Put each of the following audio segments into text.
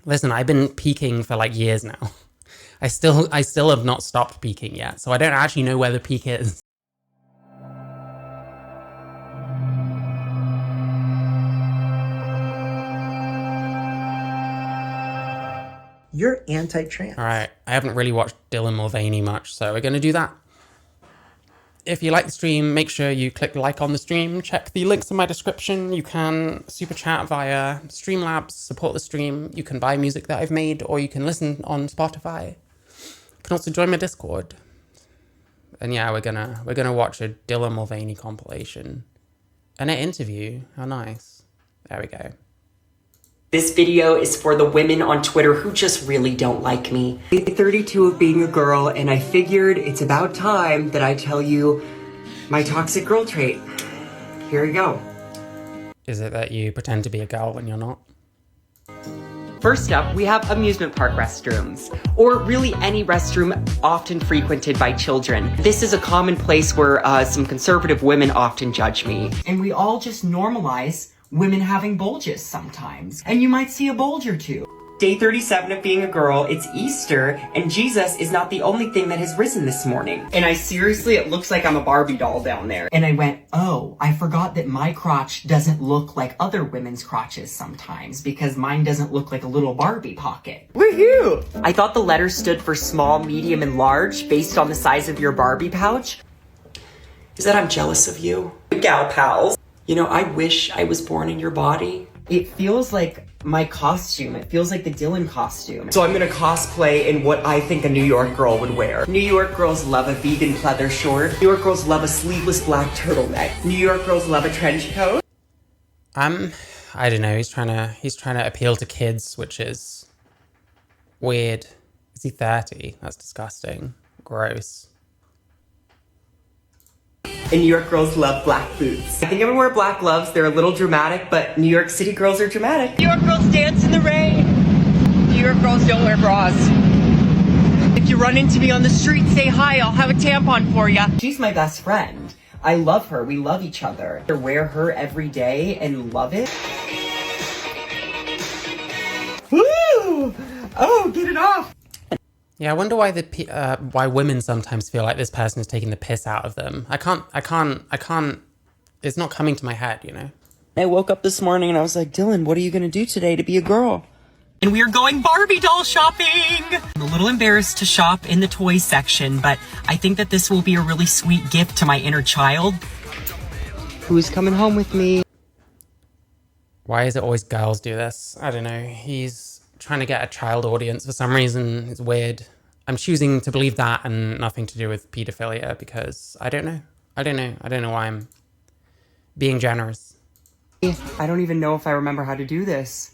Listen, I've been peaking for like years now. I still have not stopped peaking yet, so I don't actually know where the peak is. You're anti-trans. All right, I haven't really watched Dylan Mulvaney much, so we're going to do that. If you like the stream, make sure you click like on the stream. Check the links in my description. You can super chat via Streamlabs, support the stream. You can buy music that I've made, or you can listen on Spotify. You can also join my Discord. And yeah, we're gonna watch a Dylan Mulvaney compilation and an interview. How nice. There we go. This video is for the women on Twitter who just really don't like me. I'm 32 of being a girl, and I figured it's about time that I tell you my toxic girl trait. Here we go. Is it that you pretend to be a girl when you're not? First up, we have amusement park restrooms, or really any restroom often frequented by children. This is a common place where some conservative women often judge me. And we all just normalize women having bulges sometimes. And you might see a bulge or two. Day 37 of being a girl, it's Easter, and Jesus is not the only thing that has risen this morning. And it looks like I'm a Barbie doll down there. And I went, oh, I forgot that my crotch doesn't look like other women's crotches sometimes, because mine doesn't look like a little Barbie pocket. Woohoo! I thought the letters stood for small, medium, and large based on the size of your Barbie pouch. Is that I'm jealous of you? Gal pals. You know, I wish I was born in your body. It feels like my costume. It feels like the Dylan costume. So I'm gonna cosplay in what I think a New York girl would wear. New York girls love a vegan pleather short. New York girls love a sleeveless black turtleneck. New York girls love a trench coat. I don't know. He's trying to appeal to kids, which is weird. Is he 30? That's disgusting. Gross. And New York girls love black boots. I think I'm gonna wear black gloves. They're a little dramatic, but New York City girls are dramatic. New York girls dance in the rain. New York girls don't wear bras. If you run into me on the street, say hi. I'll have a tampon for you. She's my best friend. I love her. We love each other. I wear her every day and love it. Woo! Oh, get it off. Yeah, I wonder why why women sometimes feel like this person is taking the piss out of them. I can't, it's not coming to my head, you know? I woke up this morning and I was like, Dylan, what are you gonna do today to be a girl? And we are going Barbie doll shopping! I'm a little embarrassed to shop in the toy section, but I think that this will be a really sweet gift to my inner child. Who's coming home with me? Why is it always girls do this? I don't know. He's trying to get a child audience for some reason. It's weird. I'm choosing to believe that and nothing to do with pedophilia because I don't know. I don't know why I'm being generous. I don't even know if I remember how to do this.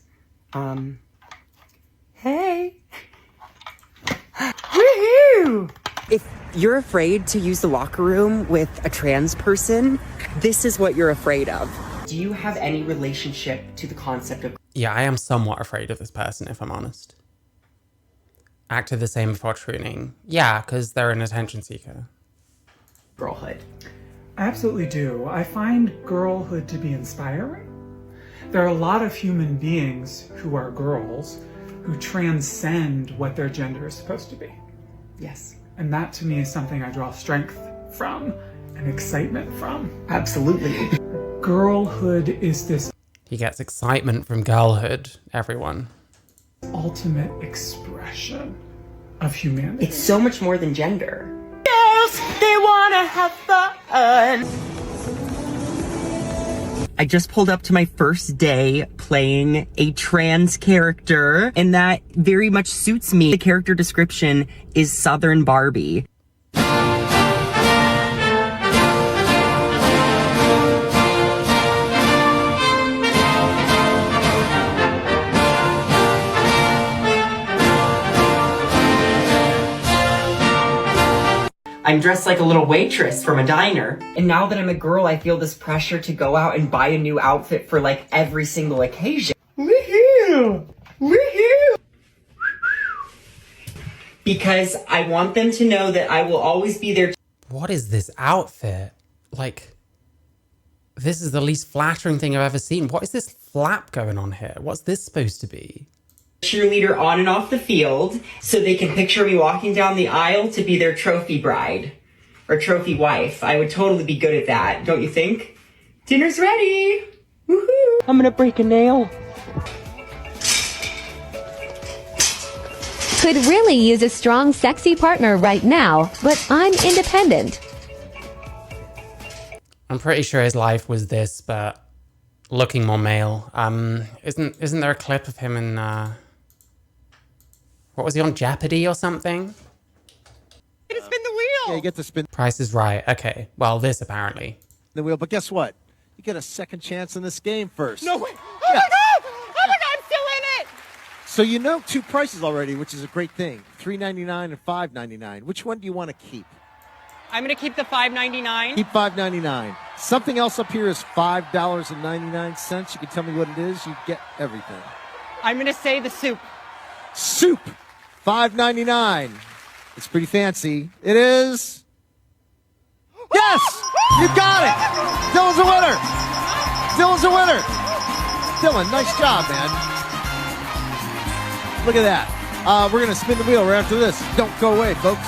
Hey. Woohoo! If you're afraid to use the locker room with a trans person, this is what you're afraid of. Do you have any relationship to the concept of... Yeah, I am somewhat afraid of this person, if I'm honest. Acted the same before tuning. Yeah, because they're an attention seeker. girlhood? I absolutely do. I find girlhood to be inspiring. There are a lot of human beings who are girls who transcend what their gender is supposed to be. Yes. And that to me is something I draw strength from and excitement from. Absolutely. Girlhood is this He gets excitement from girlhood, everyone. ultimate expression of humanity. It's so much more than gender. Girls, they wanna have fun. I just pulled up to my first day playing a trans character, and that very much suits me. The character description is Southern Barbie. I'm dressed like a little waitress from a diner. And now that I'm a girl, I feel this pressure to go out and buy a new outfit for like every single occasion. Woohoo! Woohoo! Because I want them to know that I will always be there. What is this outfit? Like, this is the least flattering thing I've ever seen. What is this flap going on here? What's this supposed to be? cheerleader on and off the field, so they can picture me walking down the aisle to be their trophy bride or trophy wife. I would totally be good at that, don't you think? Dinner's ready. Woohoo! I'm gonna break a nail. Could really use a strong, sexy partner right now, but I'm independent. I'm pretty sure his life was this, but looking more male. Isn't there a clip of him in what was he on, Jeopardy or something? Get to spin the wheel. Yeah, you get to spin Price is Right. Okay. Well, this apparently. the wheel, but guess what? You get a second chance in this game first. No way. Oh my god! Oh my god, I'm still in it! So you know two prices already, which is a great thing. $3.99 and $5.99. Which one do you want to keep? I'm gonna keep the $5.99. Keep $5.99. Something else up here is $5.99. You can tell me what it is. You get everything. I'm gonna say the soup. Soup, $5.99. It's pretty fancy. It is. Yes, you got it. Dylan's a winner. Dylan's a winner. Dylan, nice job, man. Look at that. We're gonna spin the wheel right after this. Don't go away, folks.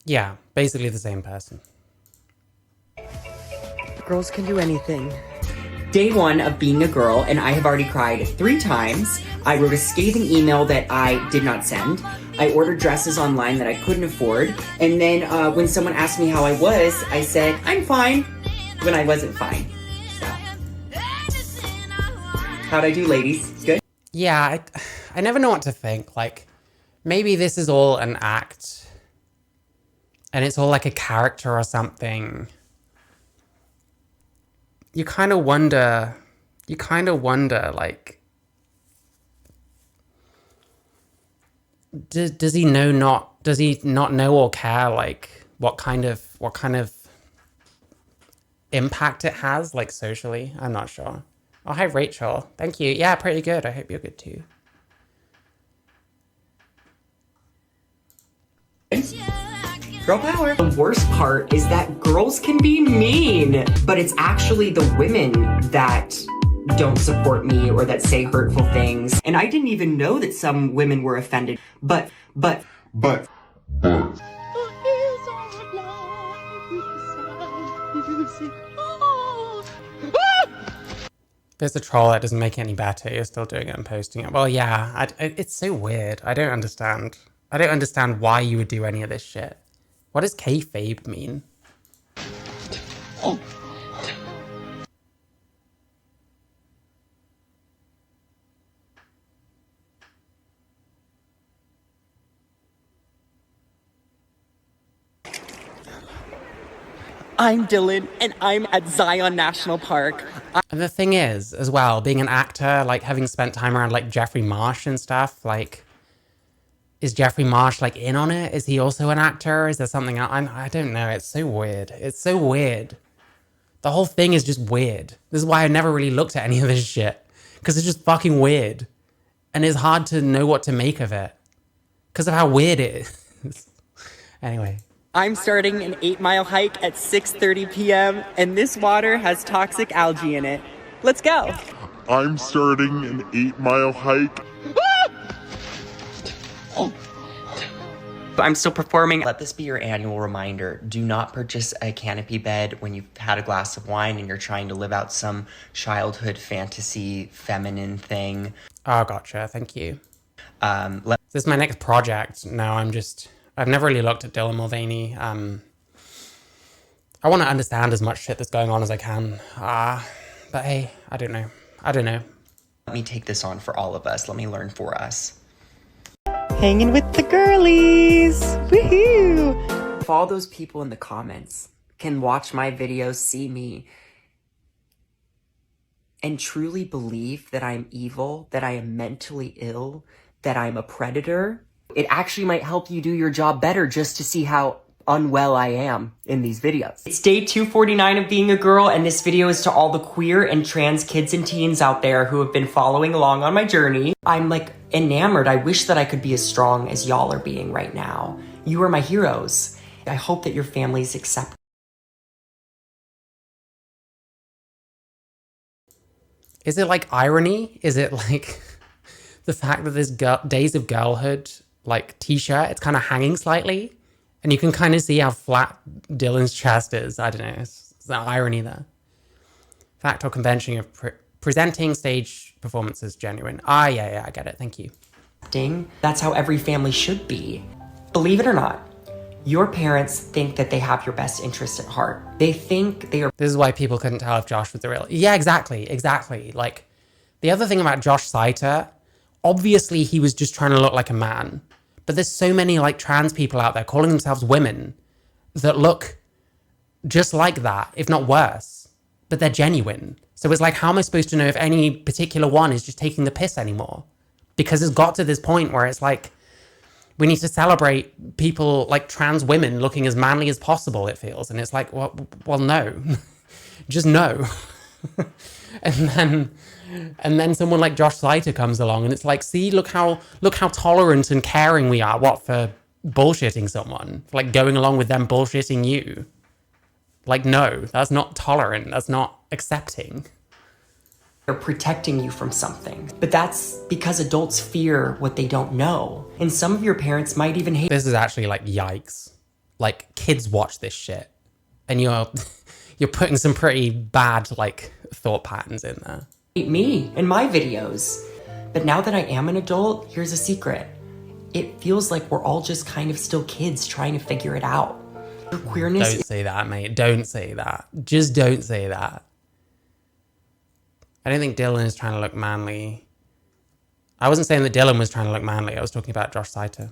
Yeah, basically the same person. Girls can do anything. Day one of being a girl, and I have already cried 3 times. I wrote a scathing email that I did not send. I ordered dresses online that I couldn't afford. And then when someone asked me how I was, I said, I'm fine, when I wasn't fine. So, how'd I do, ladies? Good? Yeah, I never know what to think. Like, maybe this is all an act. And it's all like a character or something. You kind of wonder, like, does he not know or care, like, what kind of impact it has, like, socially? I'm not sure. Oh, hi, Rachel. Thank you. Yeah, pretty good. I hope you're good too. Girl power. The worst part is that girls can be mean, but it's actually the women that don't support me or that say hurtful things. And I didn't even know that some women were offended, but. There's a troll that doesn't make it any better. You're still doing it and posting it. Well, yeah, it's so weird. I don't understand. I don't understand why you would do any of this shit. What does kayfabe mean? I'm Dylan, and I'm at Zion National Park. And the thing is, as well, being an actor, like, having spent time around, like, Jeffrey Marsh and stuff, like, is Jeffrey Marsh, like, in on it? Is he also an actor? Is there something else? I don't know. It's so weird. It's so weird. The whole thing is just weird. This is why I never really looked at any of this shit. Because it's just fucking weird. And it's hard to know what to make of it. Because of how weird it is. Anyway. I'm starting an 8-mile hike at 6:30 p.m., and this water has toxic algae in it. Let's go. I'm starting an 8-mile hike. I'm still performing. Let this be your annual reminder. Do not purchase a canopy bed when you've had a glass of wine and you're trying to live out some childhood fantasy feminine thing. Oh, gotcha. Thank you. This is my next project. Now I've never really looked at Dylan Mulvaney. I want to understand as much shit that's going on as I can. But hey, I don't know. Let me take this on for all of us. Let me learn for us. Hanging with the girlies. Woohoo! If all those people in the comments can watch my videos, see me, and truly believe that I'm evil, that I am mentally ill, that I'm a predator, it actually might help you do your job better just to see how unwell I am in these videos. It's day 249 of being a girl, and this video is to all the queer and trans kids and teens out there who have been following along on my journey. I'm like enamored. I wish that I could be as strong as y'all are being right now. You are my heroes. I hope that your families accept Is it like irony? Is it like the fact that this Days of Girlhood like t-shirt, it's kind of hanging slightly, and you can kind of see how flat Dylan's chest is. I don't know. It's that irony there. Fact or convention of presenting stage performances genuine. Yeah, I get it. Thank you. That's how every family should be. Believe it or not, your parents think that they have your best interest at heart. They think they are. This is why people couldn't tell if Josh was the real. Yeah, exactly. Like, the other thing about Josh Saiter, obviously he was just trying to look like a man. But there's so many like trans people out there calling themselves women that look just like that, if not worse. But they're genuine. So it's like, how am I supposed to know if any particular one is just taking the piss anymore? Because it's got to this point where it's like, we need to celebrate people like trans women looking as manly as possible, it feels. And it's like, well no. Just no. and then someone like Josh Saiter comes along and it's like, see, look how tolerant and caring we are. What, for bullshitting someone? For like going along with them bullshitting you? Like, no, that's not tolerant. That's not accepting. They're protecting you from something. But that's because adults fear what they don't know. And some of your parents might even hate. This is actually like, yikes. Like, kids watch this shit. And you're putting some pretty bad, like, thought patterns in there. Me in my videos. But now that I am an adult, here's a secret. It feels like we're all just kind of still kids trying to figure it out. Your queerness. Don't say that, mate. Don't say that. Just don't say that. I don't think Dylan is trying to look manly. I wasn't saying that Dylan was trying to look manly. I was talking about Josh Saiter.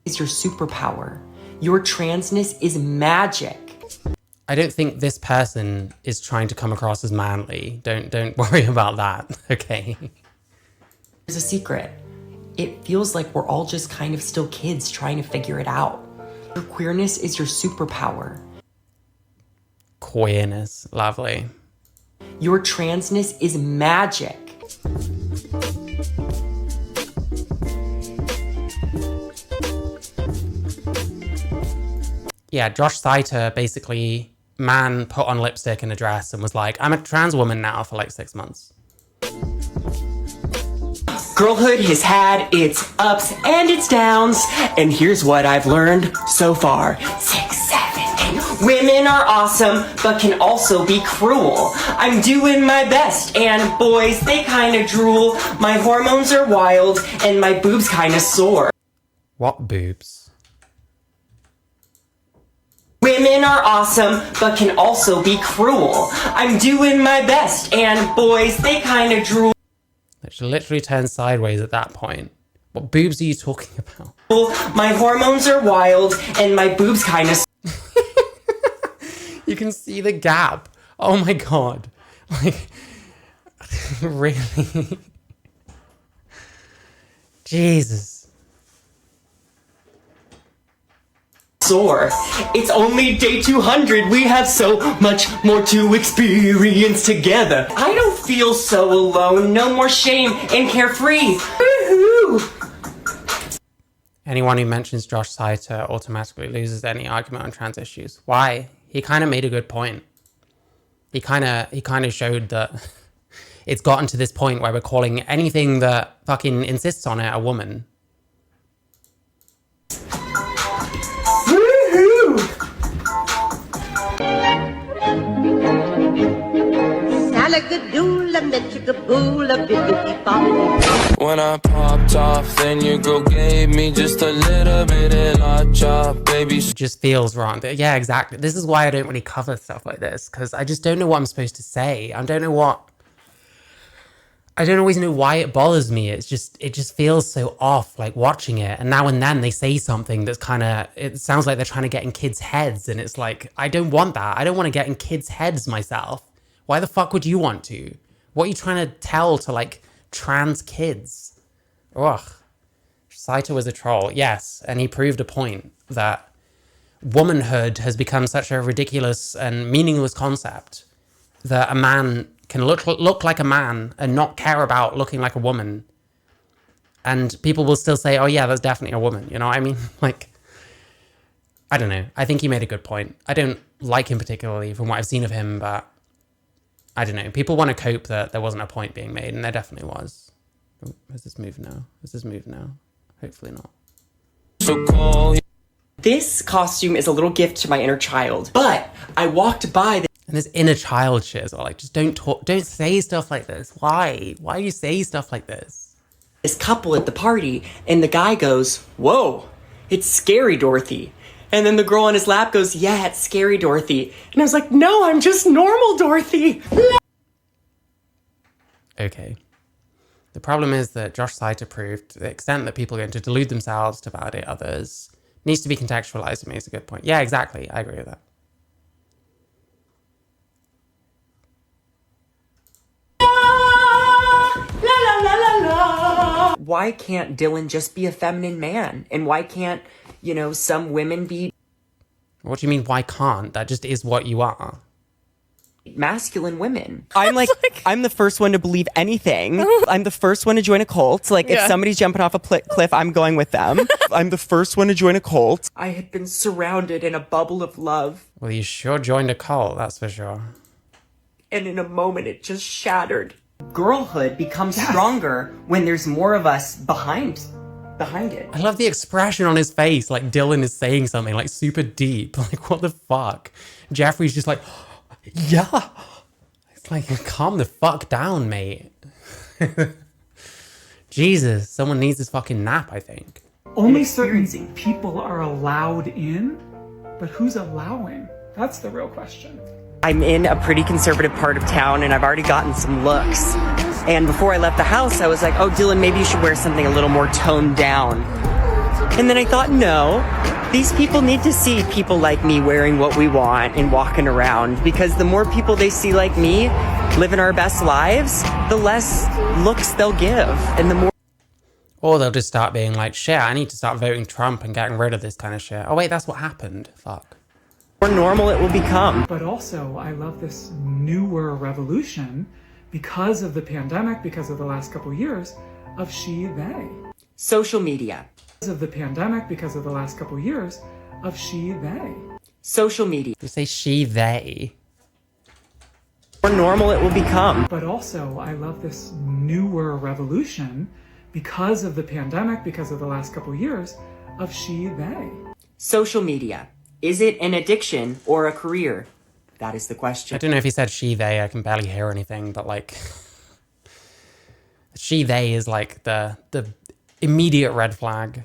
Is your superpower. Your transness is magic. I don't think this person is trying to come across as manly. Don't worry about that, okay? There's a secret. It feels like we're all just kind of still kids trying to figure it out. Your queerness is your superpower. Queerness, lovely. Your transness is magic. Yeah, Josh Saiter basically, man put on lipstick and a dress and was like, I'm a trans woman now for like 6 months. Girlhood has had its ups and its downs, and here's what I've learned so far. 6, 7, 8. Women are awesome, but can also be cruel. I'm doing my best, and boys, they kinda drool. My hormones are wild, and my boobs kinda sore. What boobs? Women are awesome, but can also be cruel. I'm doing my best, and boys, they kinda drool. She literally turned sideways at that point. What boobs are you talking about? My hormones are wild, and my boobs kinda. You can see the gap. Oh my god. Like, really? Jesus. Soar. It's only day 200. We have so much more to experience together. I don't feel so alone. No more shame and carefree. Woohoo! Anyone who mentions Josh Saiter automatically loses any argument on trans issues. Why? He kind of made a good point. He kind of showed that it's gotten to this point where we're calling anything that fucking insists on it a woman. When I popped off, then your girl gave me just a little bit of la chop, baby. It just feels wrong. Yeah, exactly. This is why I don't really cover stuff like this, because I just don't know what I'm supposed to say. I don't always know why it bothers me. It just feels so off, like watching it. And now and then they say something that's it sounds like they're trying to get in kids' heads. And it's like, I don't want that. I don't want to get in kids' heads myself. Why the fuck would you want to? What are you trying to tell to like trans kids? Ugh. Saiter was a troll, yes. And he proved a point that womanhood has become such a ridiculous and meaningless concept that a man can look like a man and not care about looking like a woman. And people will still say, oh yeah, that's definitely a woman. You know what I mean? Like, I don't know. I think he made a good point. I don't like him particularly from what I've seen of him, but I don't know. People want to cope that there wasn't a point being made, and there definitely was. Oh, has this moved now? Has this moved now? Hopefully not. So cold. This costume is a little gift to my inner child, but I walked by And this inner child shit as well. Like, just don't say stuff like this. Why? Why do you say stuff like this? this couple at the party, and the guy goes, "Whoa, it's scary, Dorothy." And then the girl on his lap goes, "Yeah, it's scary, Dorothy." And I was like, "No, I'm just normal, Dorothy." Okay. The problem is that Josh Saito proved to the extent that people are going to delude themselves to validate others needs to be contextualized. It makes a good point. Yeah, exactly. I agree with that. Why can't Dylan just be a feminine man? And why can't, some women be What do you mean, why can't? That just is what you are. masculine women? I'm the first one to believe anything. I'm the first one to join a cult. If somebody's jumping off a cliff, I'm going with them. I'm the first one to join a cult. I had been surrounded in a bubble of love. Well, you sure joined a cult, that's for sure. And in a moment, it just shattered. Girlhood becomes stronger when there's more of us behind it. I love the expression on his face, like Dylan is saying something like super deep. Like, what the fuck? Jeffrey's just like, yeah. It's like, calm the fuck down, mate. Jesus, someone needs this fucking nap, I think. Only certain people are allowed in, but who's allowing? That's the real question. I'm in a pretty conservative part of town, and I've already gotten some looks. And before I left the house, I was like, "Oh, Dylan, maybe you should wear something a little more toned down." And then I thought, no, these people need to see people like me wearing what we want and walking around, because the more people they see like me living our best lives, the less looks they'll give, and the more... Or they'll just start being like, shit, I need to start voting Trump and getting rid of this kind of shit. Oh wait, that's what happened. Fuck. more normal it will become. But also, I love this newer revolution because of the pandemic, because of the last couple years, of she, they. Social media. Because of the pandemic, because of the last couple years, of she, they. Social media. You say she, they. More normal it will become. But also, I love this newer revolution because of the pandemic, because of the last couple years, of she, they. Social media. Is it an addiction or a career? That is the question. I don't know if he said she, they, I can barely hear anything, but like... she, they is like the immediate red flag.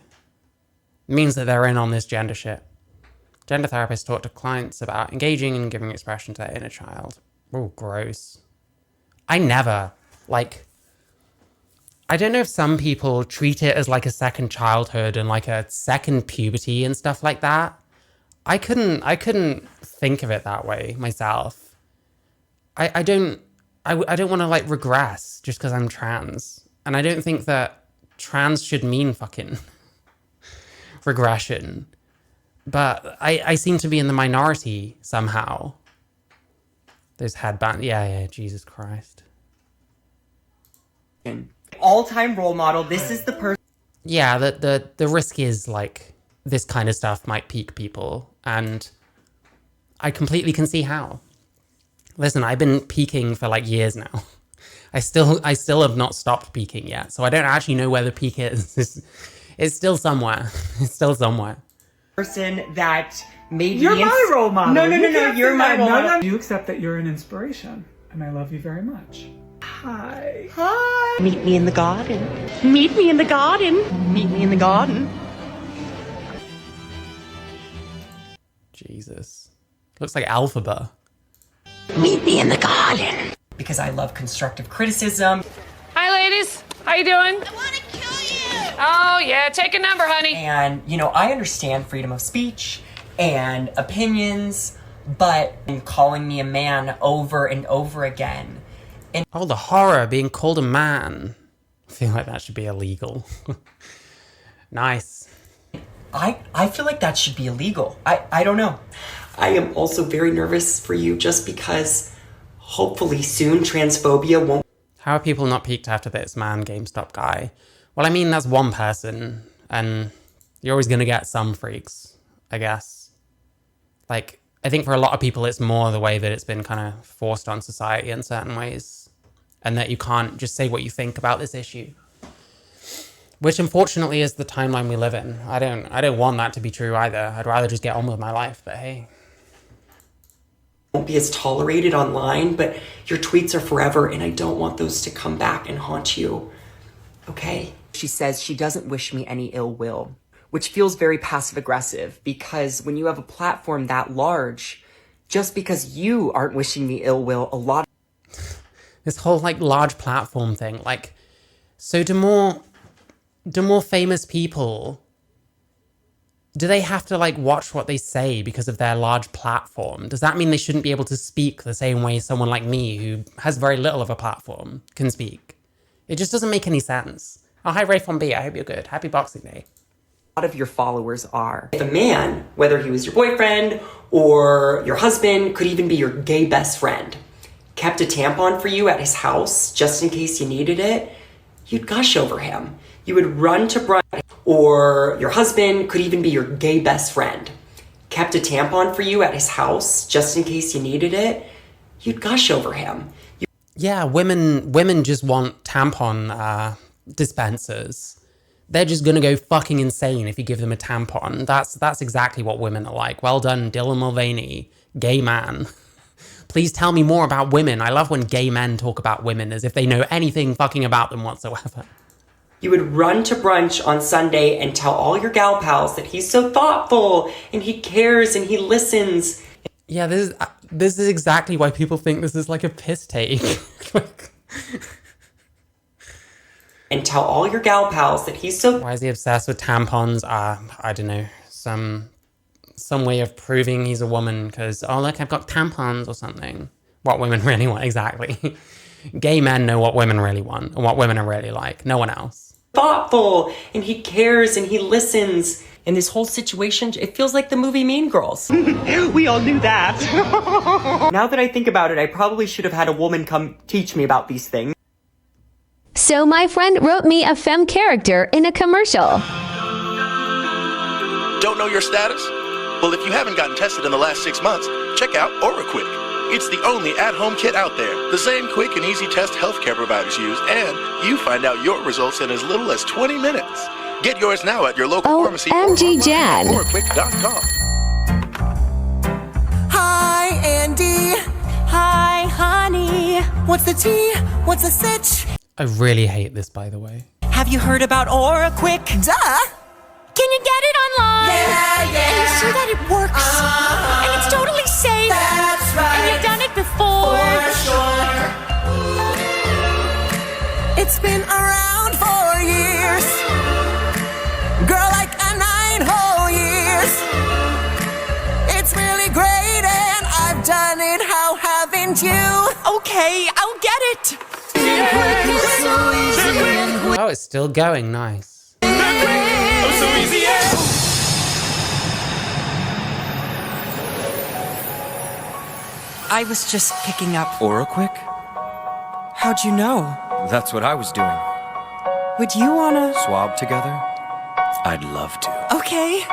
It means that they're in on this gender shit. Gender therapists talk to clients about engaging and giving expression to their inner child. Oh, gross. I never, I don't know if some people treat it as like a second childhood and like a second puberty and stuff like that. I couldn't think of it that way myself. I don't want to like regress just because I'm trans. And I don't think that trans should mean fucking regression. But I seem to be in the minority somehow. Those headbands. Yeah, Jesus Christ. All-time role model. This is the person. Yeah, the risk is like this kind of stuff might pique people, and I completely can see how. Listen, I've been peaking for like years now. I still have not stopped peaking yet, so I don't actually know where the peak is. It's still somewhere. It's still somewhere. Person that made You're my role model. No, you're my role model. You accept that you're an inspiration, and I love you very much. Hi. Hi. Meet me in the garden. Meet me in the garden. Meet me in the garden. Jesus. Looks like Alphaba. Meet me in the garden. Because I love constructive criticism. Hi, ladies. How you doing? I want to kill you! Oh, yeah. Take a number, honey. And, I understand freedom of speech and opinions, but calling me a man over and over again. And Oh, the horror, being called a man. I feel like that should be illegal. Nice. I feel like that should be illegal. I don't know. I am also very nervous for you just because hopefully soon transphobia won't. How are people not peaked after this man GameStop guy? Well, I mean, that's one person, and you're always going to get some freaks, I guess. Like, I think for a lot of people, it's more the way that it's been kind of forced on society in certain ways, and that you can't just say what you think about this issue, which unfortunately is the timeline we live in. I don't want that to be true either. I'd rather just get on with my life, but hey. Won't be as tolerated online, but your tweets are forever, and I don't want those to come back and haunt you. Okay? She says she doesn't wish me any ill will, which feels very passive-aggressive, because when you have a platform that large, just because you aren't wishing me ill will, a lot of... This whole, like, large platform thing, like, so do more famous people, do they have to, like, watch what they say because of their large platform? Does that mean they shouldn't be able to speak the same way someone like me, who has very little of a platform, can speak? It just doesn't make any sense. Oh, hi, Ray from B. I hope you're good. Happy Boxing Day. A lot of your followers are. If a man, whether he was your boyfriend or your husband, could even be your gay best friend, kept a tampon for you at his house just in case you needed it, you'd gush over him. You would run to brunch, or your husband could even be your gay best friend, kept a tampon for you at his house just in case you needed it, you'd gush over him. Yeah, women just want tampon dispensers. They're just gonna go fucking insane if you give them a tampon. That's exactly what women are like. Well done, Dylan Mulvaney, gay man. Please tell me more about women. I love when gay men talk about women as if they know anything fucking about them whatsoever. You would run to brunch on Sunday and tell all your gal pals that he's so thoughtful and he cares and he listens. Yeah, this is exactly why people think this is like a piss take. And tell all your gal pals that he's so... Why is he obsessed with tampons? I don't know. Some way of proving he's a woman because, oh, look, I've got tampons or something. What women really want, exactly. Gay men know what women really want and what women are really like. No one else. Thoughtful and he cares and he listens. In this whole situation, it feels like the movie Mean Girls. We all knew that. Now that I think about it, I probably should have had a woman come teach me about these things. So my friend wrote me a femme character in a commercial. Don't know your status? Well, if you haven't gotten tested in the last 6 months, check out AuraQuick. It's the only at-home kit out there. The same quick and easy test healthcare providers use, and you find out your results in as little as 20 minutes. Get yours now at your local pharmacy or OMG Jan. AuraQuick.com. Hi, Andy. Hi, honey. What's the tea? What's the sitch? I really hate this, by the way. Have you heard about AuraQuick? Duh. Can you get it online? Yeah. And you're sure that it works? And it's totally safe? That's right. And you've done it before? For sure. It's been around for years. Girl, like 9 whole years. It's really great and I've done it. How haven't you? Okay, I'll get it. Oh, it's still going. Nice. I was just picking up. AuraQuick? How'd you know? That's what I was doing. Would you wanna swab together? I'd love to. Okay.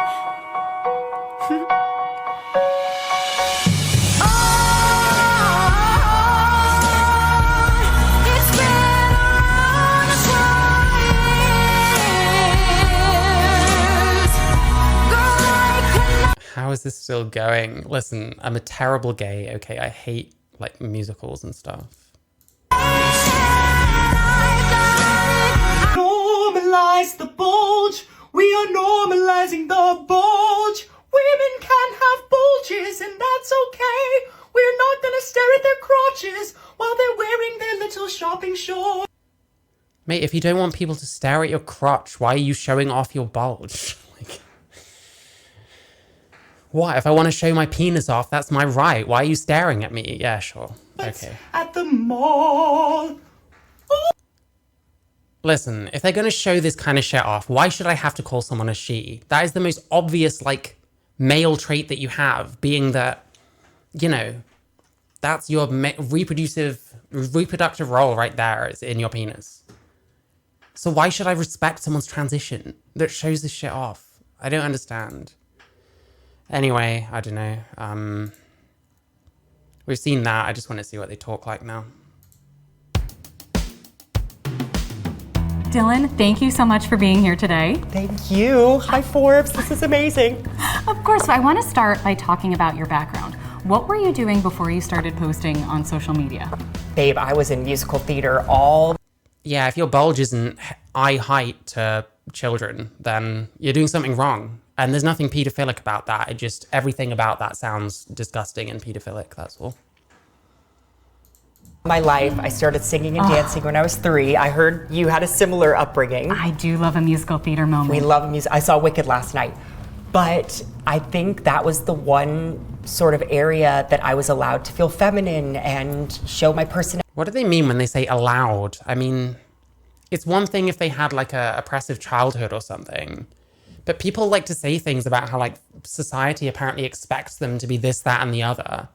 How is this still going? Listen, I'm a terrible gay, okay? I hate, like, musicals and stuff. Normalize the bulge. We are normalizing the bulge. Women can have bulges and that's okay. We're not gonna stare at their crotches while they're wearing their little shopping shorts. Mate, if you don't want people to stare at your crotch, why are you showing off your bulge? What? If I want to show my penis off, that's my right. Why are you staring at me? Yeah, sure. Okay. At the mall. Listen, if they're going to show this kind of shit off, why should I have to call someone a she? That is the most obvious, like, male trait that you have, being that, you know, that's your reproductive role right there, is in your penis. So why should I respect someone's transition that shows this shit off? I don't understand. Anyway, I don't know. We've seen that. I just want to see what they talk like now. Dylan, thank you so much for being here today. Thank you. Hi, Forbes. This is amazing. Of course, I want to start by talking about your background. What were you doing before you started posting on social media? Babe, I was in musical theater Yeah, if your bulge isn't eye height to children, then you're doing something wrong. And there's nothing pedophilic about that. It just, everything about that sounds disgusting and pedophilic, that's all. my life. I started singing and dancing when I was 3. I heard you had a similar upbringing. I do love a musical theater moment. We love music. I saw Wicked last night. But I think that was the one sort of area that I was allowed to feel feminine and show my personality. What do they mean when they say allowed? I mean, it's one thing if they had like a oppressive childhood or something, but people like to say things about how like society apparently expects them to be this, that, and the other.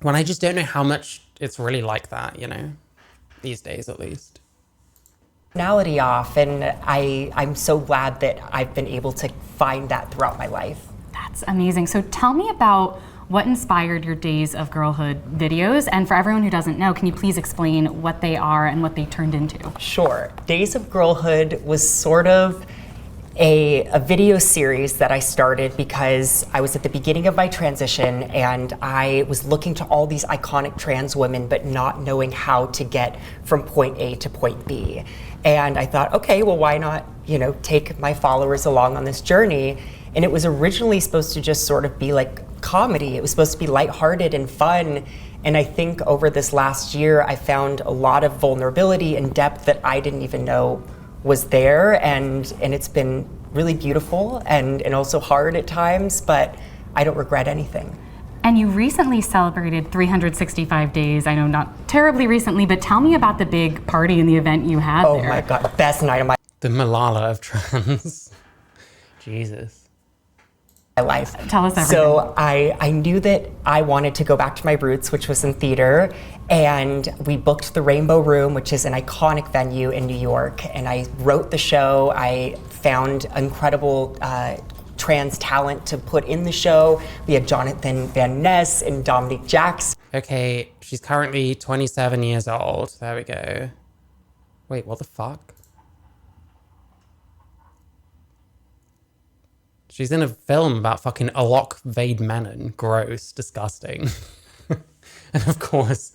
When I just don't know how much it's really like that, you know, these days at least. Personality off, and I'm so glad that I've been able to find that throughout my life. That's amazing. So tell me about what inspired your Days of Girlhood videos, and for everyone who doesn't know, can you please explain what they are and what they turned into? Sure. Days of Girlhood was sort of a video series that I started because I was at the beginning of my transition and I was looking to all these iconic trans women but not knowing how to get from point A to point B. And I thought, okay, well, why not, you know, take my followers along on this journey? And it was originally supposed to just sort of be like comedy. It was supposed to be lighthearted and fun. And I think over this last year, I found a lot of vulnerability and depth that I didn't even know was there. And it's been really beautiful and also hard at times, but I don't regret anything. And you recently celebrated 365 days. I know not terribly recently, but tell me about the big party and the event you had there. Oh my God, best night of my The Malala of trans. Jesus. life. Tell us everything. So I knew that I wanted to go back to my roots, which was in theater, and we booked the Rainbow Room, which is an iconic venue in New York, and I wrote the show. I found incredible trans talent to put in the show. We had Jonathan Van Ness and Dominique Jackson. Okay, she's currently 27 years old. There we go. Wait, what the fuck? She's in a film about fucking Alok Vaid-Menon. Gross, disgusting. And of course,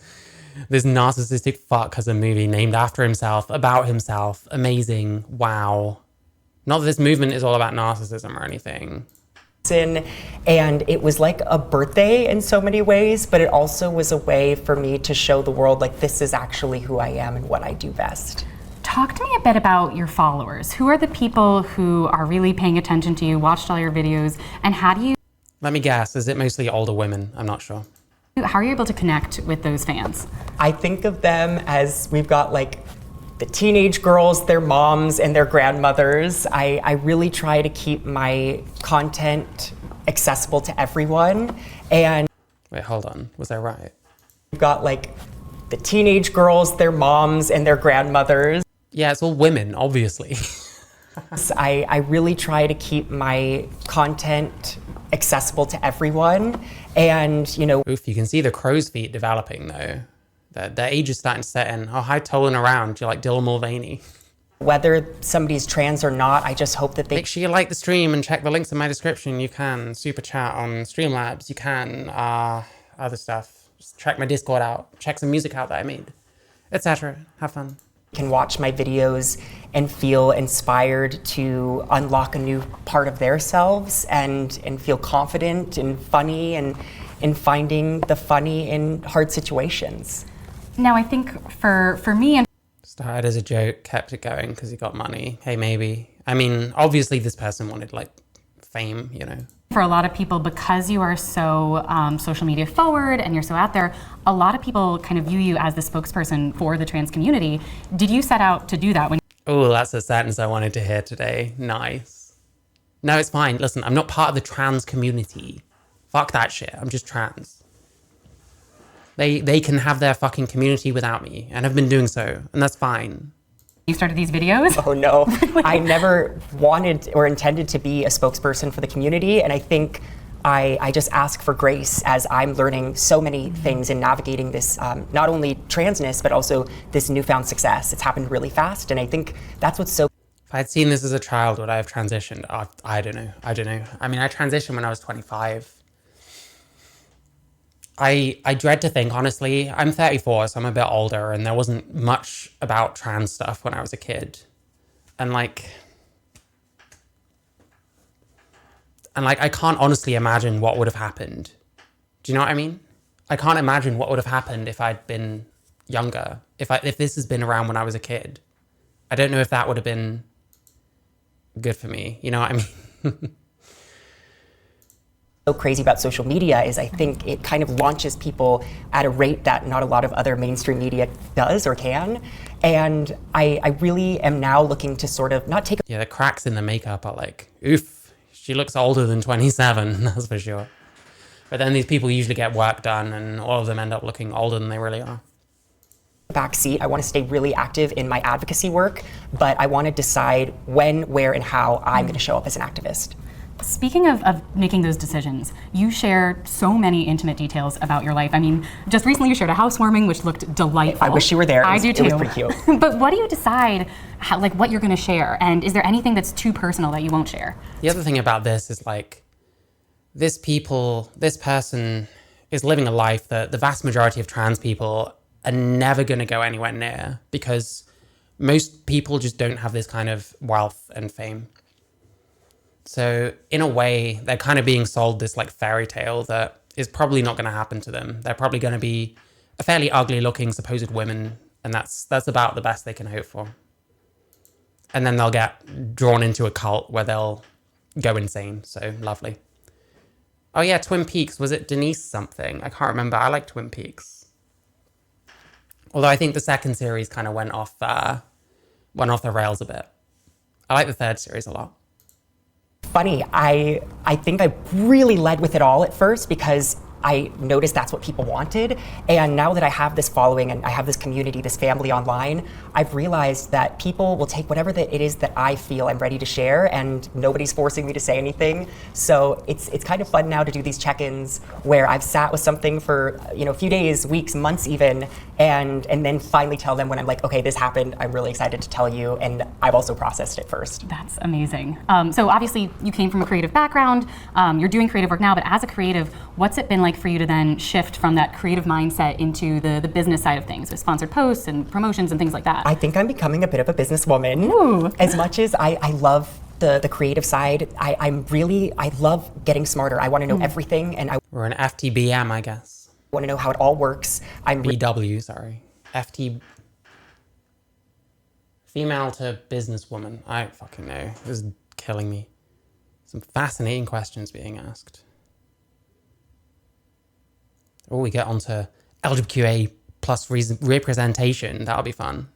this narcissistic fuck has a movie named after himself, about himself. Amazing. Wow. Not that this movement is all about narcissism or anything. And it was like a birthday in so many ways, but it also was a way for me to show the world, like, this is actually who I am and what I do best. Talk to me a bit about your followers. Who are the people who are really paying attention to you, watched all your videos, and how do you... Let me guess, is it mostly older women? I'm not sure. How are you able to connect with those fans? I think of them as we've got like the teenage girls, their moms, and their grandmothers. I really try to keep my content accessible to everyone. And wait, hold on. Was I right? We've got like the teenage girls, their moms, and their grandmothers. Yeah, it's all women, obviously. I really try to keep my content accessible to everyone. And, you know... Oof, you can see the crow's feet developing, though. Their age is starting to set in. Oh, hi, tolling around. You're like Dylan Mulvaney. Whether somebody's trans or not, I just hope that they... Make sure you like the stream and check the links in my description. You can super chat on Streamlabs. You can other stuff. Just check my Discord out. Check some music out that I made, etc. Have fun. Can watch my videos and feel inspired to unlock a new part of their selves and feel confident and funny and in finding the funny in hard situations. Now, I think for me... Started as a joke, kept it going because he got money. Hey, maybe. I mean, obviously this person wanted, like, fame, you know. For a lot of people, because you are so social media forward and you're so out there, a lot of people kind of view you as the spokesperson for the trans community. Did you set out to do that when... Oh, that's a sentence I wanted to hear today. Nice. No, it's fine. Listen, I'm not part of the trans community. Fuck that shit. I'm just trans. They can have their fucking community without me, and have been doing so, and that's fine. You started these videos? Oh no, I never wanted or intended to be a spokesperson for the community, and I think I just ask for grace as I'm learning so many things and navigating this, not only transness, but also this newfound success. It's happened really fast, and I think that's what's so... If I'd seen this as a child, would I have transitioned? I don't know. I mean, I transitioned when I was 25. I dread to think, honestly, I'm 34, so I'm a bit older, and there wasn't much about trans stuff when I was a kid. And like, I can't honestly imagine what would have happened. Do you know what I mean? I can't imagine what would have happened if I'd been younger. If this has been around when I was a kid. I don't know if that would have been good for me. You know what I mean? So crazy about social media is I think it kind of launches people at a rate that not a lot of other mainstream media does or can. And I really am now looking to sort of not take... Yeah, the cracks in the makeup are like, oof, she looks older than 27, that's for sure. But then these people usually get work done and all of them end up looking older than they really are. Backseat. I want to stay really active in my advocacy work, but I want to decide when, where, and how I'm going to show up as an activist. Speaking of making those decisions, you share so many intimate details about your life. I mean, just recently you shared a housewarming, which looked delightful. I wish you were there. I do too. It was pretty cute. But what do you decide, what you're going to share? And is there anything that's too personal that you won't share? The other thing about this is like, this person is living a life that the vast majority of trans people are never going to go anywhere near, because most people just don't have this kind of wealth and fame. So in a way, they're kind of being sold this like fairy tale that is probably not going to happen to them. They're probably going to be a fairly ugly looking supposed women, and that's about the best they can hope for. And then they'll get drawn into a cult where they'll go insane. So lovely. Oh yeah, Twin Peaks. Was it Denise something? I can't remember. I like Twin Peaks. Although I think the second series kind of went off the rails a bit. I like the third series a lot. Funny, I think I really led with it all at first because I noticed that's what people wanted. And now that I have this following and I have this community, this family online, I've realized that people will take whatever it is that I feel I'm ready to share, and nobody's forcing me to say anything. So it's kind of fun now to do these check-ins where I've sat with something for a few days, weeks, months even, and then finally tell them when I'm like, okay, this happened, I'm really excited to tell you, and I've also processed it first. That's amazing. So obviously you came from a creative background, you're doing creative work now, but as a creative, what's it been like for you to then shift from that creative mindset into the business side of things with sponsored posts and promotions and things like that? I think I'm becoming a bit of a businesswoman. Ooh. As much as I love the creative side, I love getting smarter. I want to know everything, and we're an FTBM, I guess. Want to know how it all works. I'm BW, sorry. FT female to businesswoman. I don't fucking know. This is killing me. Some fascinating questions being asked. Oh, we get onto LGBTQA plus representation. That'll be fun.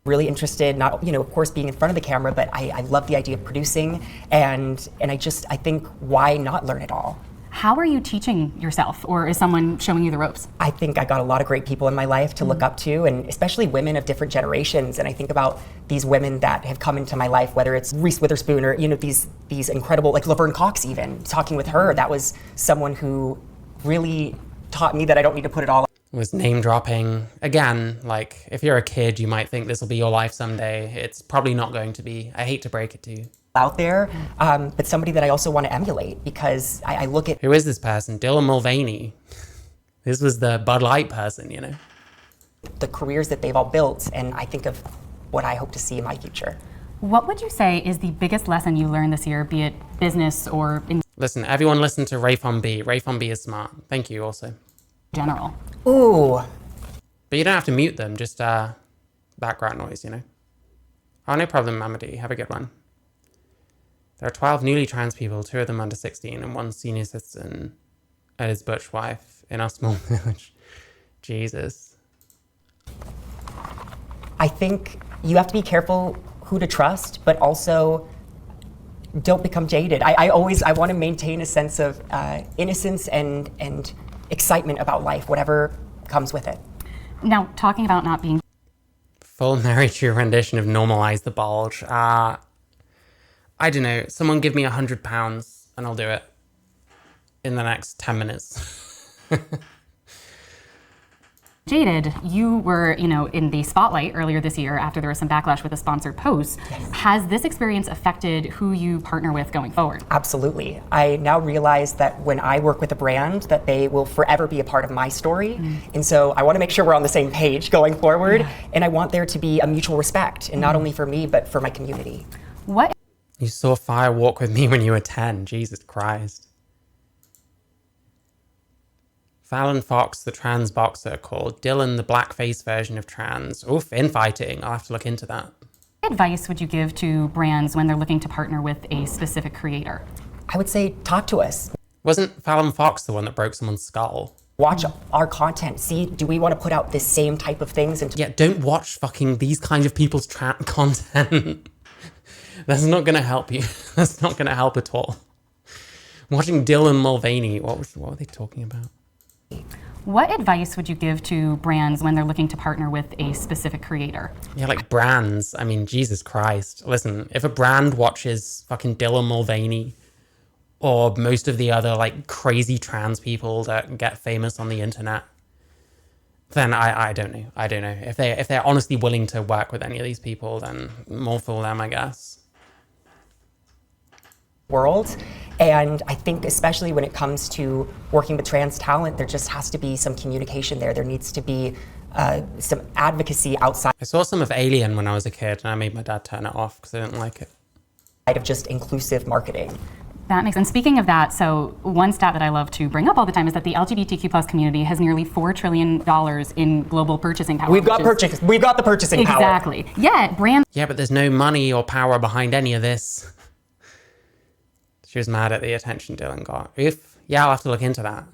Really interested, not, of course, being in front of the camera, but I love the idea of producing, and I think, why not learn it all? How are you teaching yourself, or is someone showing you the ropes? I think I got a lot of great people in my life to look up to, and especially women of different generations. And I think about these women that have come into my life, whether it's Reese Witherspoon or these incredible, like Laverne Cox even, talking with her. That was someone who really taught me that I don't need to put it all was name dropping. Again, like if you're a kid, you might think this will be your life someday. It's probably not going to be. I hate to break it to you. Out there, but somebody that I also want to emulate, because I look at... Who is this person? Dylan Mulvaney. This was the Bud Light person, the careers that they've all built, and I think of what I hope to see in my future. What would you say is the biggest lesson you learned this year, be it business or in... Listen, everyone listen to Rafe on B. Rafe on B is smart. Thank you also. General. Ooh. But you don't have to mute them, just background noise, Oh, no problem, Mamadi. Have a good one. There are 12 newly trans people, 2 of them under 16, and 1 senior citizen and his butch wife in our small village. Jesus. I think you have to be careful who to trust, but also don't become jaded. I want to maintain a sense of innocence and excitement about life, whatever comes with it. Now, talking about not being... Full narrative rendition of Normalize the Bulge. I don't know. Someone give me £100 and I'll do it. in the next 10 minutes. Jaded, you were, in the spotlight earlier this year after there was some backlash with a sponsored post. Yes. Has this experience affected who you partner with going forward? Absolutely. I now realize that when I work with a brand, that they will forever be a part of my story. And so I want to make sure we're on the same page going forward. Yeah. And I want there to be a mutual respect, and not only for me, but for my community. What? You saw Fire walk with me when you were 10. Jesus Christ. Fallon Fox, the trans boxer, called Dylan the blackface version of trans. Oof, infighting. I'll have to look into that. What advice would you give to brands when they're looking to partner with a specific creator? I would say, talk to us. Wasn't Fallon Fox the one that broke someone's skull? Watch our content. See, do we want to put out this same type of things? Yeah, don't watch fucking these kinds of people's content. That's not going to help you. That's not going to help at all. Watching Dylan Mulvaney, what were they talking about? What advice would you give to brands when they're looking to partner with a specific creator? Yeah, like brands. I mean, Jesus Christ. Listen, if a brand watches fucking Dylan Mulvaney or most of the other like crazy trans people that get famous on the internet, then I don't know. I don't know. If they're honestly willing to work with any of these people, then more for them, I guess. World. And I think especially when it comes to working with trans talent, there just has to be some communication there. There needs to be some advocacy outside. I saw some of Alien when I was a kid, and I made my dad turn it off because I didn't like it. Of just inclusive marketing. That makes sense. Speaking of that, so one stat that I love to bring up all the time is that the LGBTQ plus community has nearly $4 trillion in global purchasing power. We've got the purchasing power. Exactly. Yet brands. Yeah, but there's no money or power behind any of this. She was mad at the attention Dylan got. Yeah, I'll have to look into that.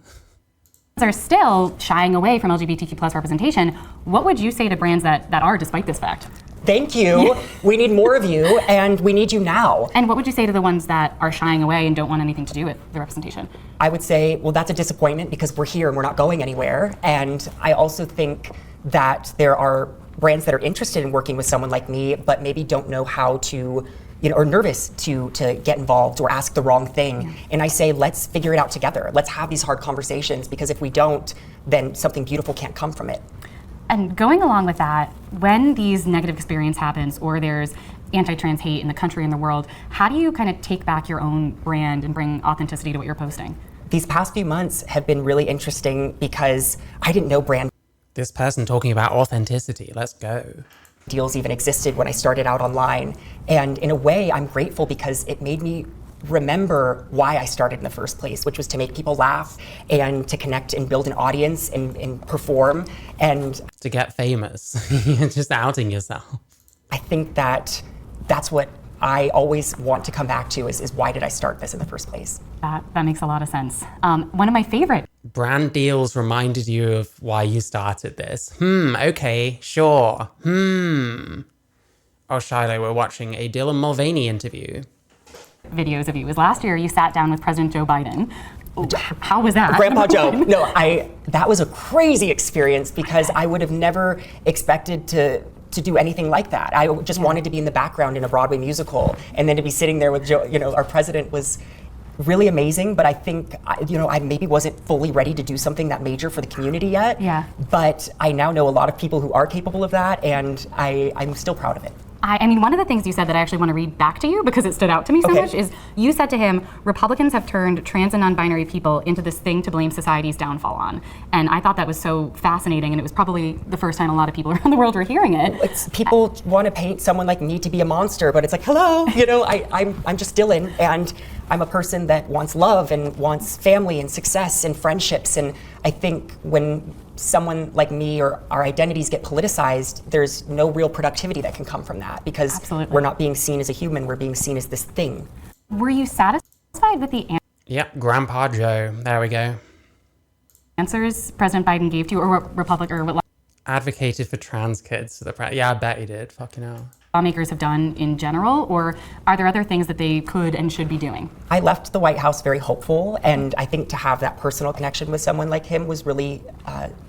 Are still shying away from LGBTQ plus representation. What would you say to brands that are, despite this fact? Thank you. We need more of you, and we need you now. And what would you say to the ones that are shying away and don't want anything to do with the representation? I would say, well, that's a disappointment because we're here and we're not going anywhere. And I also think that there are brands that are interested in working with someone like me, but maybe don't know how to, or nervous to get involved or ask the wrong thing. And I say, let's figure it out together. Let's have these hard conversations, because if we don't, then something beautiful can't come from it. And going along with that, when these negative experience happens or there's anti-trans hate in the country and the world, how do you kind of take back your own brand and bring authenticity to what you're posting? These past few months have been really interesting because I didn't know brand. This person talking about authenticity, let's go. Deals even existed when I started out online. And in a way, I'm grateful because it made me remember why I started in the first place, which was to make people laugh and to connect and build an audience and perform. And to get famous, just outing yourself. I think that that's what I always want to come back to is why did I start this in the first place? That makes a lot of sense. One of my favorite brand deals reminded you of why you started this. Okay, sure. Oh, Shiloh, we're watching a Dylan Mulvaney interview. Videos of you was last year you sat down with President Joe Biden. How was that? Grandpa Joe. No, that was a crazy experience because I would have never expected to do anything like that. I just wanted to be in the background in a Broadway musical, and then to be sitting there with Joe, our president was really amazing, but I think, I maybe wasn't fully ready to do something that major for the community yet. Yeah. But I now know a lot of people who are capable of that, and I'm still proud of it. I mean, one of the things you said that I actually want to read back to you because it stood out to me so much is you said to him, Republicans have turned trans and non-binary people into this thing to blame society's downfall on. And I thought that was so fascinating, and it was probably the first time a lot of people around the world were hearing it. People want to paint someone like me to be a monster, but it's like, hello, I'm just Dylan, and I'm a person that wants love and wants family and success and friendships. And I think when someone like me or our identities get politicized, there's no real productivity that can come from that because we're not being seen as a human, we're being seen as this thing. Were you satisfied with the Yep, Grandpa Joe, there we go. Answers President Biden gave to you, or what Republic, or what? Advocated for trans kids to the yeah, I bet he did, fucking hell. lawmakers have done in general, or are there other things that they could and should be doing? I left the White House very hopeful, and I think to have that personal connection with someone like him was really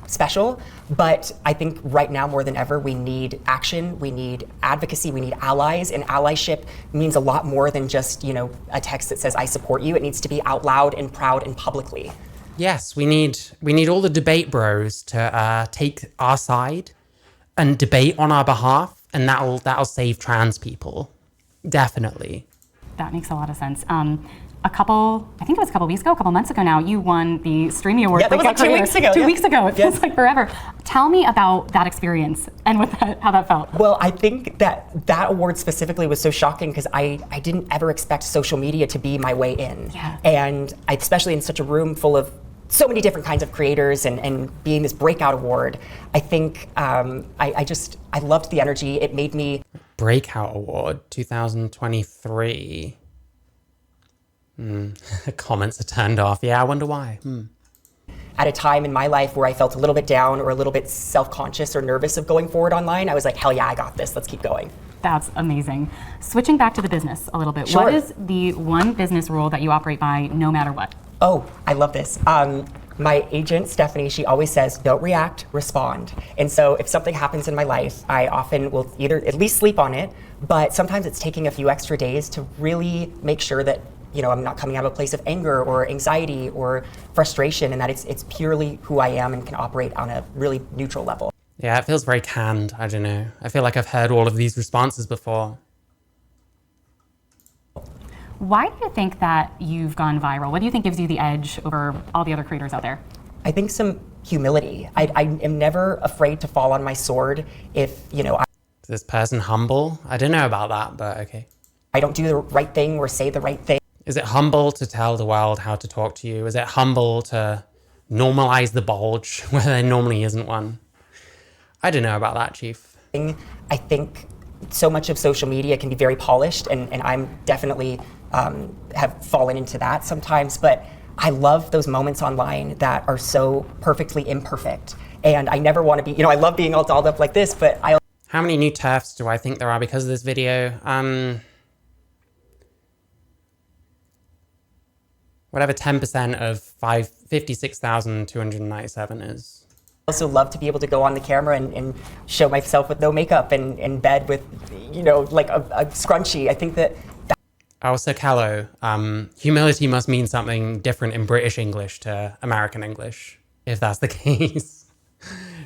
special. But I think right now more than ever, we need action, we need advocacy, we need allies, and allyship means a lot more than just, you know, a text that says I support you. It needs to be out loud and proud and publicly. Yes, we need all the debate bros to take our side and debate on our behalf. And that'll save trans people, definitely. That makes a lot of sense. I think it was a couple weeks ago, a couple months ago now, you won the Streamy Award. Yeah, that was like 2 weeks ago. 2 weeks ago, it feels like forever. Tell me about that experience and how that felt. Well, I think that award specifically was so shocking because I didn't ever expect social media to be my way in. Yeah. And especially in such a room full of so many different kinds of creators and being this breakout award, I think I loved the energy. It made me... Breakout Award 2023. Comments are turned off. Yeah, I wonder why. At a time in my life where I felt a little bit down or a little bit self-conscious or nervous of going forward online, I was like, hell yeah, I got this. Let's keep going. That's amazing. Switching back to the business a little bit. Sure. What is the one business rule that you operate by no matter what? Oh, I love this. My agent, Stephanie, she always says, don't react, respond. And so if something happens in my life, I often will either at least sleep on it, but sometimes it's taking a few extra days to really make sure that, you know, I'm not coming out of a place of anger or anxiety or frustration, and that it's purely who I am and can operate on a really neutral level. Yeah, it feels very canned. I don't know. I feel like I've heard all of these responses before. Why do you think that you've gone viral? What do you think gives you the edge over all the other creators out there? I think some humility. I am never afraid to fall on my sword if, you know... Is this person humble? I don't know about that, but okay. I don't do the right thing or say the right thing. Is it humble to tell the world how to talk to you? Is it humble to normalize the bulge where there normally isn't one? I don't know about that, Chief. I think so much of social media can be very polished, and I'm definitely have fallen into that sometimes, but I love those moments online that are so perfectly imperfect. And I never want to be, you know, I love being all dolled up like this, but I... How many new TERFs do I think there are because of this video? Whatever 10% of 56,297 is. I also love to be able to go on the camera and show myself with no makeup and in bed with, you know, like a scrunchie. I think that... Also, Callow, humility must mean something different in British English to American English, if that's the case.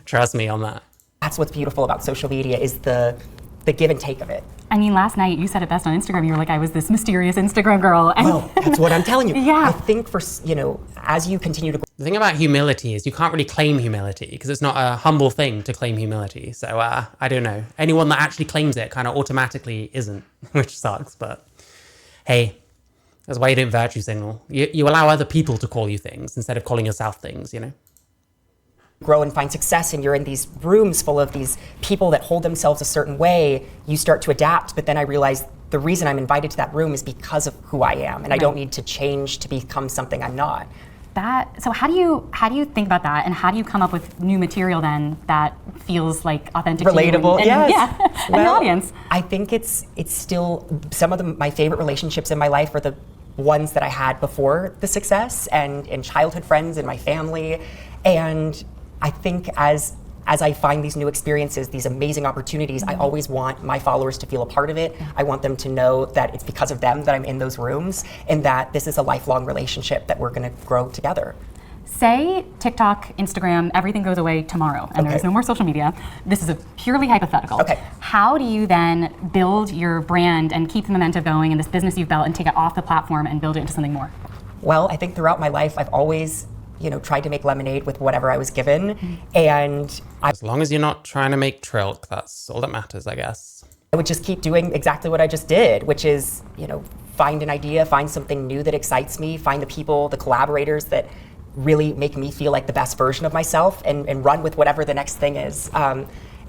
Trust me on that. That's what's beautiful about social media is the give and take of it. I mean, last night you said it best on Instagram. You were like, I was this mysterious Instagram girl. And well, that's what I'm telling you. Yeah. I think for, you know, as you continue to... The thing about humility is you can't really claim humility because it's not a humble thing to claim humility. So, I don't know. Anyone that actually claims it kind of automatically isn't, which sucks, but... Hey, that's why you don't virtue signal. You allow other people to call you things instead of calling yourself things, you know? Grow and find success, and you're in these rooms full of these people that hold themselves a certain way, you start to adapt, but then I realized the reason I'm invited to that room is because of who I am, and I don't need to change to become something I'm not. So how do you think about that, and how do you come up with new material then that feels like authentic, relatable, to you and, yes. Yeah, and the audience? I think it's still some of my favorite relationships in my life are the ones that I had before the success, and childhood friends and my family, and I think as I find these new experiences, these amazing opportunities, I always want my followers to feel a part of it. I want them to know that it's because of them that I'm in those rooms and that this is a lifelong relationship that we're going to grow together. Say TikTok, Instagram, everything goes away tomorrow and there's no more social media. This is a purely hypothetical. Okay. How do you then build your brand and keep the momentum going in this business you've built and take it off the platform and build it into something more? Well, I think throughout my life, I've always tried to make lemonade with whatever I was given. And as long as you're not trying to make trilk, that's all that matters, I guess. I would just keep doing exactly what I just did, which is, find an idea, find something new that excites me, find the people, the collaborators that really make me feel like the best version of myself and run with whatever the next thing is.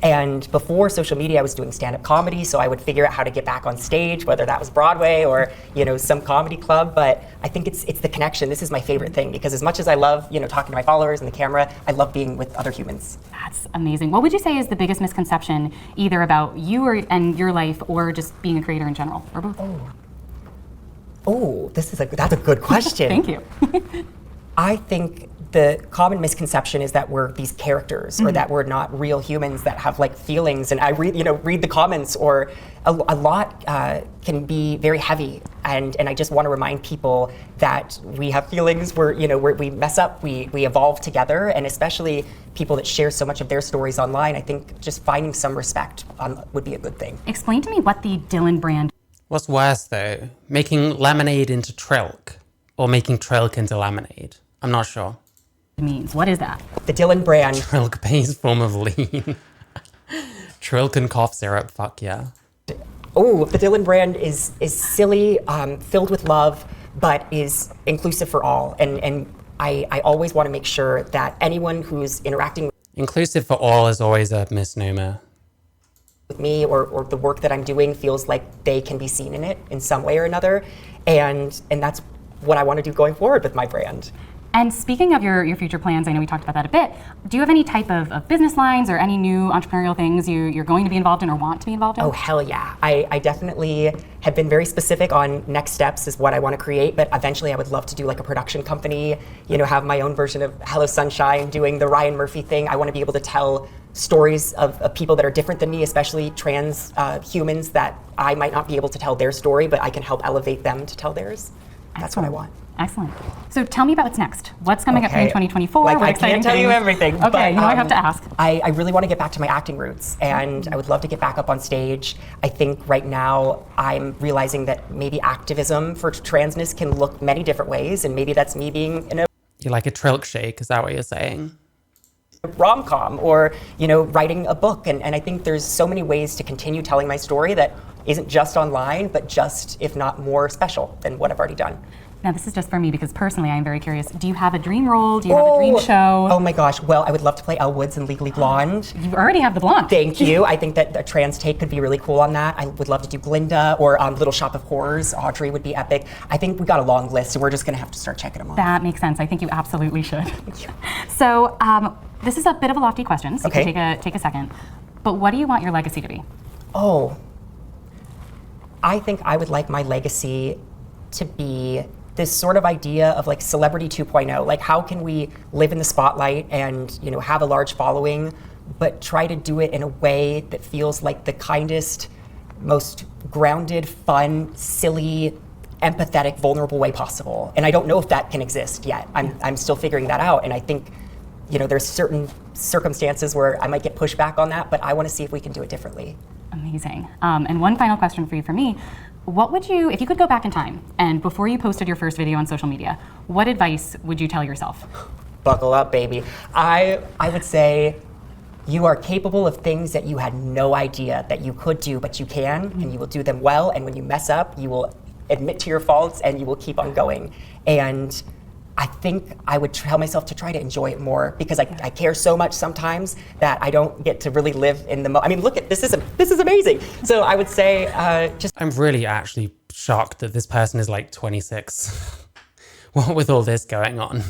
And before social media, I was doing stand-up comedy, so I would figure out how to get back on stage, whether that was Broadway or some comedy club. But I think it's the connection. This is my favorite thing, because as much as I love talking to my followers and the camera, I love being with other humans. That's amazing. What would you say is the biggest misconception, either about you and your life, or just being a creator in general, or both? Oh, that's a good question. Thank you. I think the common misconception is that we're these characters, or that we're not real humans that have like feelings. And I read the comments, or a lot can be very heavy. And I just want to remind people that we have feelings. We mess up, we evolve together, and especially people that share so much of their stories online. I think just finding some respect would be a good thing. Explain to me what the Dylan brand. What's worse though, making lemonade into Trilk, or making Trilk into lemonade? I'm not sure. Means. What is that? The Dylan brand. Trilk-based form of lean. Trilk and cough syrup, fuck yeah. Oh, the Dylan brand is silly, filled with love, but is inclusive for all. And I always want to make sure that anyone who's interacting Inclusive for all is always a misnomer. with me or the work that I'm doing feels like they can be seen in it in some way or another. And that's what I want to do going forward with my brand. And speaking of your future plans, I know we talked about that a bit. Do you have any type of business lines or any new entrepreneurial things you're going to be involved in or want to be involved in? Oh, hell yeah. I definitely have been very specific on next steps is what I want to create, but eventually I would love to do like a production company, have my own version of Hello Sunshine, doing the Ryan Murphy thing. I want to be able to tell stories of people that are different than me, especially trans humans that I might not be able to tell their story, but I can help elevate them to tell theirs. That's what I want. Excellent. So tell me about what's next. What's coming up for you in 2024? Like, what I can't tell you everything. Okay, but, I have to ask. I really want to get back to my acting roots, and I would love to get back up on stage. I think right now I'm realizing that maybe activism for transness can look many different ways, and maybe that's me being in a You're like a Trilk shake, is that what you're saying? rom-com, or writing a book. And I think there's so many ways to continue telling my story that isn't just online, but just, if not more special than what I've already done. Now, this is just for me because personally I'm very curious. Do you have a dream role? Do you have a dream show? Oh my gosh. Well, I would love to play Elle Woods in Legally Blonde. You already have the blonde. Thank you. I think that a trans take could be really cool on that. I would love to do Glinda, or Little Shop of Horrors. Audrey would be epic. I think we got a long list, so we're just going to have to start checking them off. That makes sense. I think you absolutely should. So this is a bit of a lofty question, so you can take a second. But what do you want your legacy to be? Oh, I think I would like my legacy to be this sort of idea of like celebrity 2.0. Like, how can we live in the spotlight and have a large following, but try to do it in a way that feels like the kindest, most grounded, fun, silly, empathetic, vulnerable way possible. And I don't know if that can exist yet. I'm still figuring that out. And I think there's certain circumstances where I might get pushed back on that, but I want to see if we can do it differently. Amazing. And one final question for you from me. What would you, if you could go back in time, and before you posted your first video on social media, what advice would you tell yourself? Buckle up, baby. I would say you are capable of things that you had no idea that you could do, but you can, and you will do them well. And when you mess up, you will admit to your faults and you will keep on going. And I think I would tell myself to try to enjoy it more, because I care so much sometimes that I don't get to really live in the moment. I mean, look at this is amazing. So I would say I'm really actually shocked that this person is like 26. What with all this going on?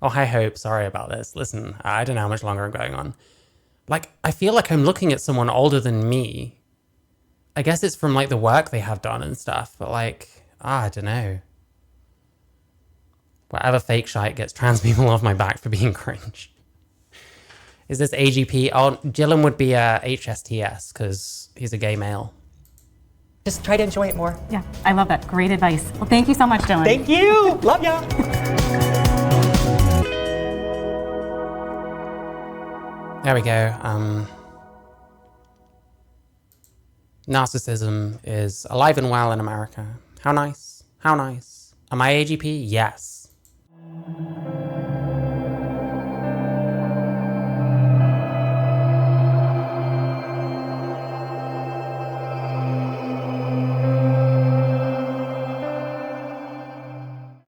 Oh, hi Hope, sorry about this. Listen, I don't know how much longer I'm going on. Like, I feel like I'm looking at someone older than me. I guess it's from like the work they have done and stuff, but like, I don't know. Whatever fake shite gets trans people off my back for being cringe. Is this AGP? Oh, Dylan would be a HSTS because he's a gay male. Just try to enjoy it more. Yeah, I love that. Great advice. Well, thank you so much, Dylan. Thank you. Love ya. There we go. Narcissism is alive and well in America. How nice. How nice. Am I AGP? Yes.